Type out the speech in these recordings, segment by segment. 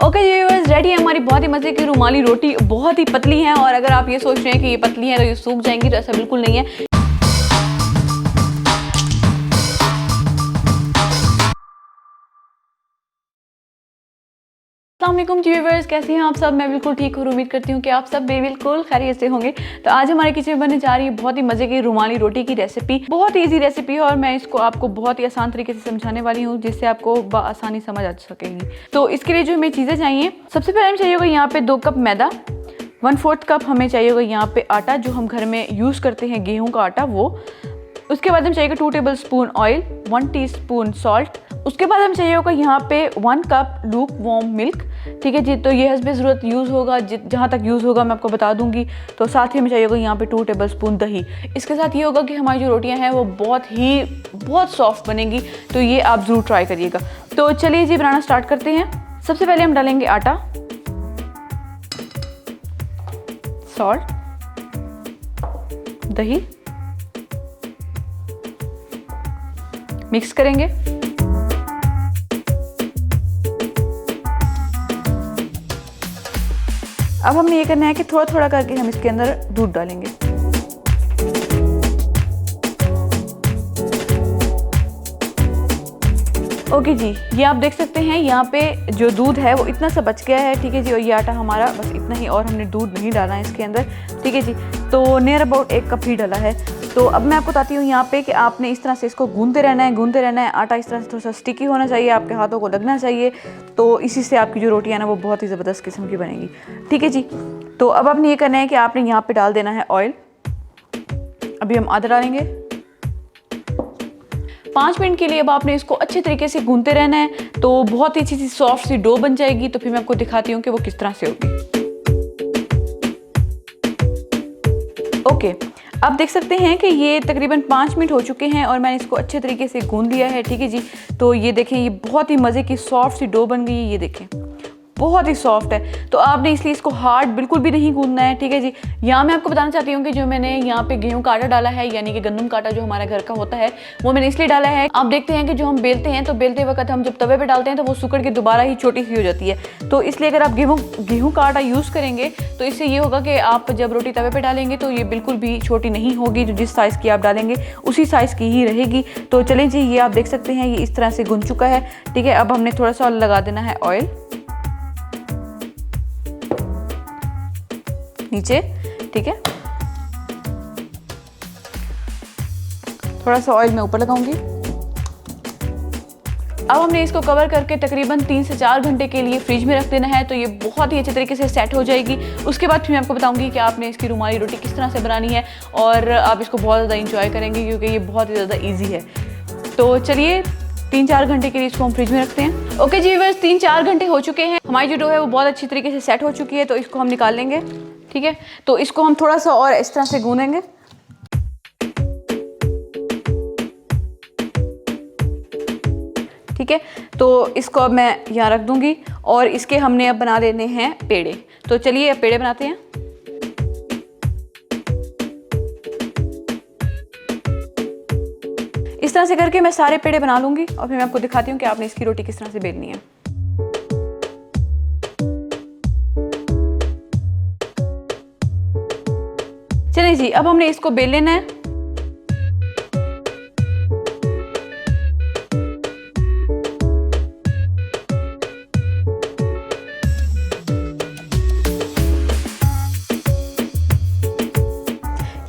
Okay viewers, ready है हमारी बहुत ही मजे की रुमाली रोटी। बहुत ही पतली है और अगर आप ये सोच रहे हैं कि ये पतली है तो ये सूख जाएंगी, तो ऐसा बिल्कुल नहीं है। अस्सलाम जी व्यूअर्स, कैसे हैं आप सब? मैं बिल्कुल ठीक हूँ। उम्मीद करती हूँ कि आप सब बिल्कुल खैरियत से होंगे। तो आज हमारे किचन में बनने जा रही है बहुत ही मजे की रुमाली रोटी की रेसिपी। बहुत ईजी रेसिपी है और मैं इसको आपको बहुत ही आसान तरीके से समझाने वाली हूँ, जिससे आपको आसानी समझ आ सकेगी। तो इसके लिए जो हमें चीज़ें चाहिए, सबसे पहले हमें चाहिए होगा यहाँ पे 2 कप मैदा, 1/4 कप हमें चाहिए होगा यहाँ पे आटा, जो हम घर में यूज़ करते हैं गेहूँ का आटा वो। उसके बाद हमें चाहिए 2 टेबलस्पून ऑयल, 1 टीस्पून सॉल्ट। उसके बाद हमें चाहिए होगा यहाँ पे 1 कप लूक वार्म मिल्क। ठीक है जी, तो ये हस्बे ज़रूरत यूज़ होगा, जहाँ तक यूज़ होगा मैं आपको बता दूंगी। तो साथ ही हमें चाहिए होगा यहाँ पे 2 टेबलस्पून दही। इसके साथ ये होगा कि हमारी जो रोटियाँ हैं वो बहुत सॉफ्ट बनेंगी, तो ये आप ज़रूर ट्राई करिएगा। तो चलिए जी, बनाना स्टार्ट करते हैं। सबसे पहले हम डालेंगे आटा, सॉल्ट, दही, मिक्स करेंगे। अब हमें ये करना है कि थोड़ा थोड़ा करके हम इसके अंदर दूध डालेंगे। ओके जी, ये आप देख सकते हैं यहाँ पे जो दूध है वो इतना सा बच गया है। ठीक है जी, और ये आटा हमारा बस इतना ही, और हमने दूध नहीं डाला है इसके अंदर। ठीक है जी, तो नियर अबाउट 1 कप ही डाला है। तो अब मैं आपको बताती हूँ यहाँ पे कि आपने इस तरह से इसको गूंदते रहना है। आटा इस तरह से थोड़ा सा स्टिकी होना चाहिए, आपके हाथों को लगना चाहिए। तो इसी से आपकी जो रोटियाँ ना वो बहुत ही ज़बरदस्त किस्म की बनेगी। ठीक है जी, तो अब आपने ये करना है कि आपने यहाँ पे डाल देना है ऑयल। अभी हम आधा डालेंगे। 5 मिनट के लिए अब आपने इसको अच्छे तरीके से गूंदते रहना है, तो बहुत ही अच्छी सी सॉफ्ट सी डो बन जाएगी। तो फिर मैं आपको दिखाती हूँ कि वो किस तरह से होगी। ओके, आप देख सकते हैं कि ये तकरीबन 5 मिनट हो चुके हैं और मैंने इसको अच्छे तरीके से गूंद लिया है। ठीक है जी, तो ये देखें, ये बहुत ही मज़े की सॉफ्ट सी डो बन गई है। ये देखें, बहुत ही सॉफ्ट है। तो आपने इसलिए इसको हार्ड बिल्कुल भी नहीं गूंदना है। ठीक है जी, यहाँ मैं आपको बताना चाहती हूँ कि जो मैंने यहाँ पे गेहूं का आटा डाला है, यानी कि गंदम का आटा जो हमारा घर का होता है, वो मैंने इसलिए डाला है। आप देखते हैं कि जो हम बेलते हैं तो बेलते वक्त हम जब तवे पे डालते हैं तो वो सुकड़ के दोबारा ही छोटी सी हो जाती है। तो इसलिए अगर आप गेहूं का आटा यूज़ करेंगे तो इससे ये होगा कि आप जब रोटी तवे पर डालेंगे तो ये बिल्कुल भी छोटी नहीं होगी। जो जिस साइज़ की आप डालेंगे उसी साइज़ की ही रहेगी। तो चलें जी, ये आप देख सकते हैं ये इस तरह से गुंद चुका है। ठीक है, अब हमने थोड़ा सा लगा देना है ऑयल नीचे। ठीक है, थोड़ा सा ऑयल मैं ऊपर लगाऊंगी। अब हमने इसको कवर करके तकरीबन 3 से 4 घंटे के लिए फ्रिज में रख देना है, तो ये बहुत ही अच्छे तरीके से सेट हो जाएगी। उसके बाद फिर मैं आपको बताऊंगी कि आपने इसकी रुमाली रोटी किस तरह से बनानी है और आप इसको बहुत ज़्यादा इंजॉय करेंगे, क्योंकि ये बहुत ही ज़्यादा ईजी है। तो चलिए, 3-4 घंटे के लिए इसको हम फ्रिज में रखते हैं। ओके जी व्यूअर्स, 3-4 घंटे हो चुके हैं। हमारी जो डो है वो बहुत अच्छी तरीके से सेट हो चुकी है, तो इसको हम निकाल लेंगे। ठीक है, तो इसको हम थोड़ा सा और इस तरह से गूंदेंगे। ठीक है, तो इसको अब मैं यहाँ रख दूंगी और इसके हमने अब बना लेने हैं पेड़े। तो चलिए अब पेड़े बनाते हैं। इस तरह से करके मैं सारे पेड़े बना लूंगी और फिर मैं आपको दिखाती हूँ कि आपने इसकी रोटी किस तरह से बेलनी है। चलिए जी, अब हमने इसको बेल लेना है।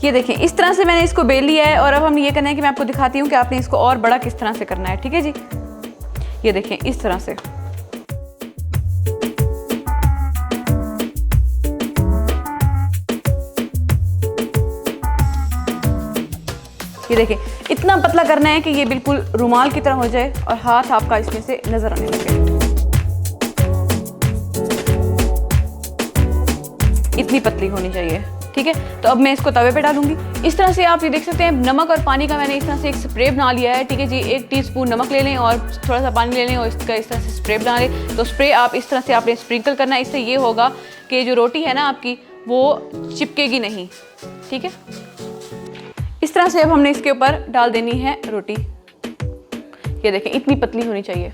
ये देखें, इस तरह से मैंने इसको बेल लिया है और अब हम ये करना है कि मैं आपको दिखाती हूँ कि आपने इसको और बड़ा किस तरह से करना है। ठीक है जी, ये देखें इस तरह से। ये देखें, इतना पतला करना है कि ये बिल्कुल रुमाल की तरह हो जाए और हाथ आपका इसमें से नजर आने लगे। इतनी पतली होनी चाहिए। ठीक है, तो अब मैं इसको तवे पे डालूंगी। इस तरह से आप ये देख सकते हैं, नमक और पानी का मैंने इस तरह से एक स्प्रे बना लिया है। ठीक है जी, 1 टीस्पून नमक ले लें और थोड़ा सा पानी ले लें और इसका इस तरह से स्प्रे बना लें। तो स्प्रे आप इस तरह से आपने स्प्रिंकल करना है। इससे ये होगा कि जो रोटी है ना आपकी वो चिपकेगी नहीं। ठीक है, इस तरह से अब हमने इसके ऊपर डाल देनी है रोटी। ये देखें, इतनी पतली होनी चाहिए।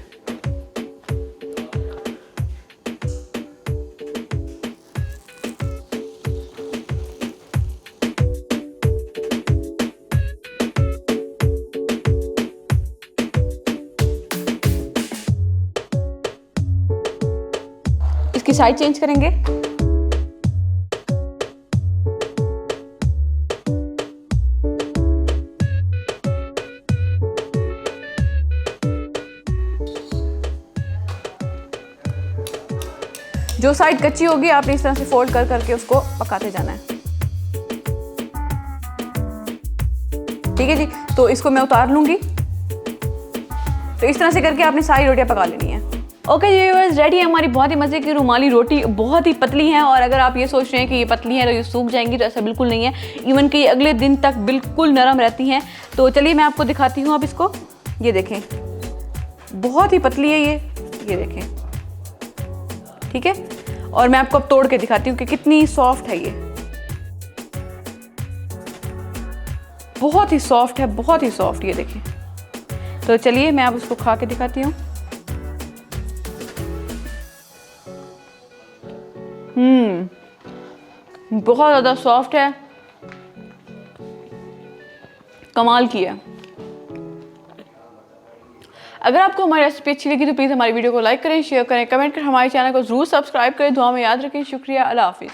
इसकी साइड चेंज करेंगे। जो साइड कच्ची होगी आपने इस तरह से फोल्ड कर करके उसको पकाते जाना है। ठीक है जी, तो इसको मैं उतार लूंगी। तो इस तरह से करके आपने सारी रोटियां पका लेनी है। ओके जी व्यूअर्स, रेडी है हमारी बहुत ही मजे की रुमाली रोटी। बहुत ही पतली है और अगर आप ये सोच रहे हैं कि ये पतली है तो ये सूख जाएंगी, तो ऐसा बिल्कुल नहीं है। इवन कि अगले दिन तक बिल्कुल नरम रहती हैं। तो चलिए मैं आपको दिखाती हूँ। आप इसको ये देखें, बहुत ही पतली है ये देखें। ठीक है, और मैं आपको अब तोड़ के दिखाती हूँ कि कितनी सॉफ्ट है ये। बहुत ही सॉफ्ट है, बहुत ही सॉफ्ट, ये देखिए। तो चलिए मैं अब उसको खा के दिखाती हूँ। बहुत ज़्यादा सॉफ्ट है, कमाल की है। अगर आपको हमारी रेसिपी अच्छी लगी तो प्लीज़ हमारी वीडियो को लाइक करें, शेयर करें, कमेंट करें, हमारे चैनल को जरूर सब्सक्राइब करें। दुआ में याद रखें। शुक्रिया, अल्लाह हाफिज़।